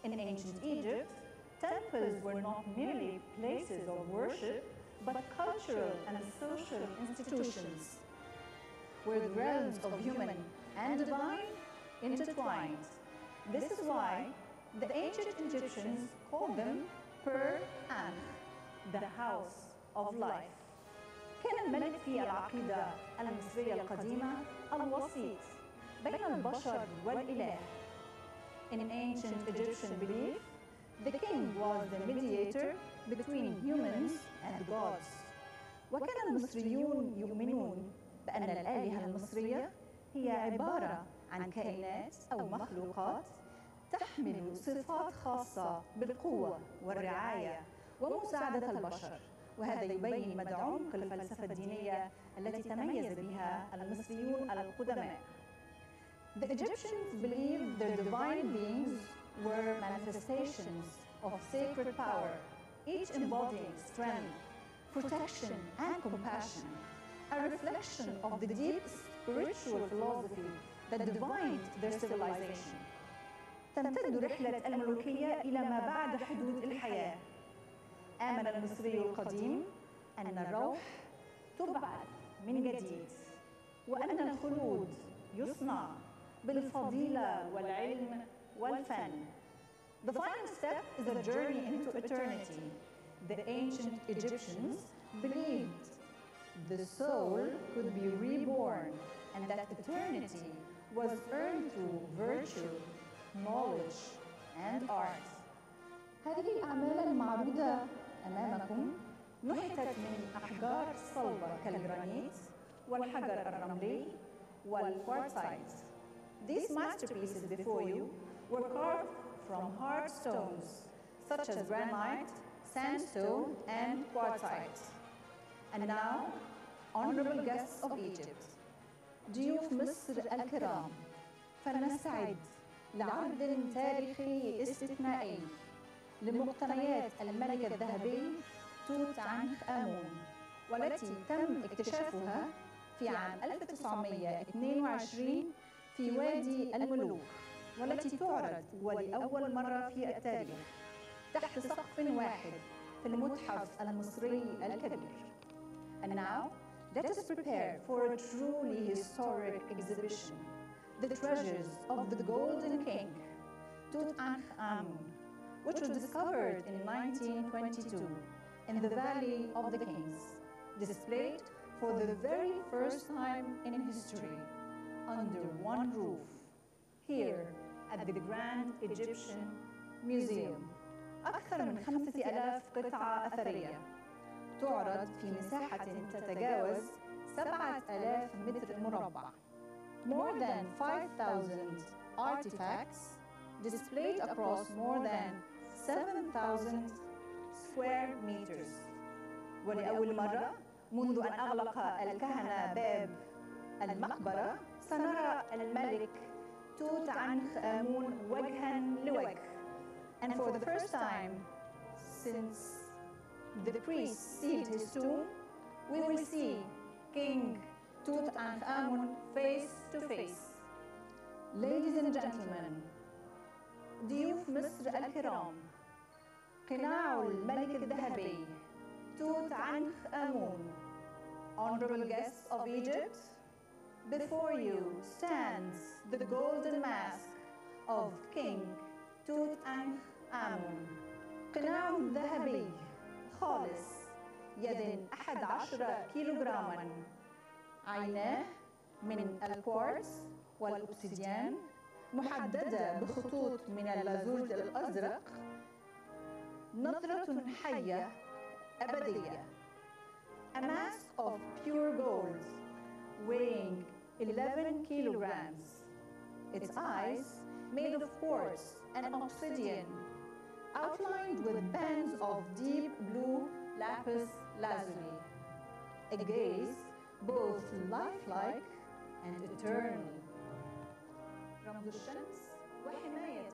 In ancient Egypt, temples were not merely places of worship, but cultural and social institutions, where the realms of human and divine intertwined. This is why the ancient Egyptians called them Per-Ankh, the house of life. كان الملك في العقيدة المصرية القديمة الوسيط بين البشر والإله. In ancient Egyptian belief, the king was the mediator between humans and gods. وكان المصريون يؤمنون بأن الآلهة المصرية هي عبارة عن كائنات أو مخلوقات تحمل صفات خاصة بالقوة والرعاية ومساعدة البشر. وهذا يبين مدى عمق الفلسفة الدينية التي تميز بها المصريون القدماء. The Egyptians believed their divine beings were manifestations of sacred power, each embodying strength, protection, and compassion, a reflection of the deep spiritual philosophy that defined their civilization. تمتد رحلة الملوكية إلى ما بعد حدود الحياة. آمن المصري القديم أن الروح تبعث من جديد، وأن الخلود يصنع بالفضيلة والعلم والفن. The final step is a journey into eternity. The ancient Egyptians believed the soul could be reborn and that eternity was earned through virtue, knowledge, and art. هذه الأعمال المعروضة أمامكم نحتت من أحجار صلبة كالجرانيت والحجر الرملي والكوارتزيت. These masterpieces before you were carved from hard stones such as granite, sandstone, and quartzite. And now, honorable guests of Egypt, ضيوف مصر الكرام، فلنستعد لعرض تاريخي استثنائي لمقتنيات الملك الذهبي توت عنخ آمون، والتي تم اكتشافها في عام 1922 في وادي الملوك، والتي تعرض ولأول مرة في التاريخ تحت سقف واحد في المتحف المصري الكبير. And now, let us prepare for a truly historic exhibition, the treasures of the Golden King, Tutankhamun, which was discovered in 1922 in the Valley of the Kings, displayed for the very first time in history under one roof, here at the Grand Egyptian Museum. أكثر من 5,000 قطعة أثرية تعرض في مساحة تتجاوز 7,000 متر مربع. More than 5,000 artifacts displayed across more than 7,000 square meters. ولأول مرة منذ أن أغلق الكهنة باب المقبرة سنرى الملك توت عنخ آمون وجها لوجه. And for the first time since the priest sealed his tomb, we will see King Tutankhamun face to face. Ladies and gentlemen, ضيوف مصر الكرام، قناع الملك الذهبي توت عنخ آمون, honorable guests of Egypt, before you stands the golden mask of King Tutankhamun. قناع ذهبي خالص يد 11 كيلوغراما، عيناه من الكوارتز والأوبسيديان محددة بخطوط من اللازورد الأزرق، نظرة حية أبدية. A mask of pure gold weighing 11 kilograms. Its eyes made of quartz and obsidian, outlined with bands of deep blue lapis lazuli. A gaze both lifelike and eternal. رمز الشمس وحماية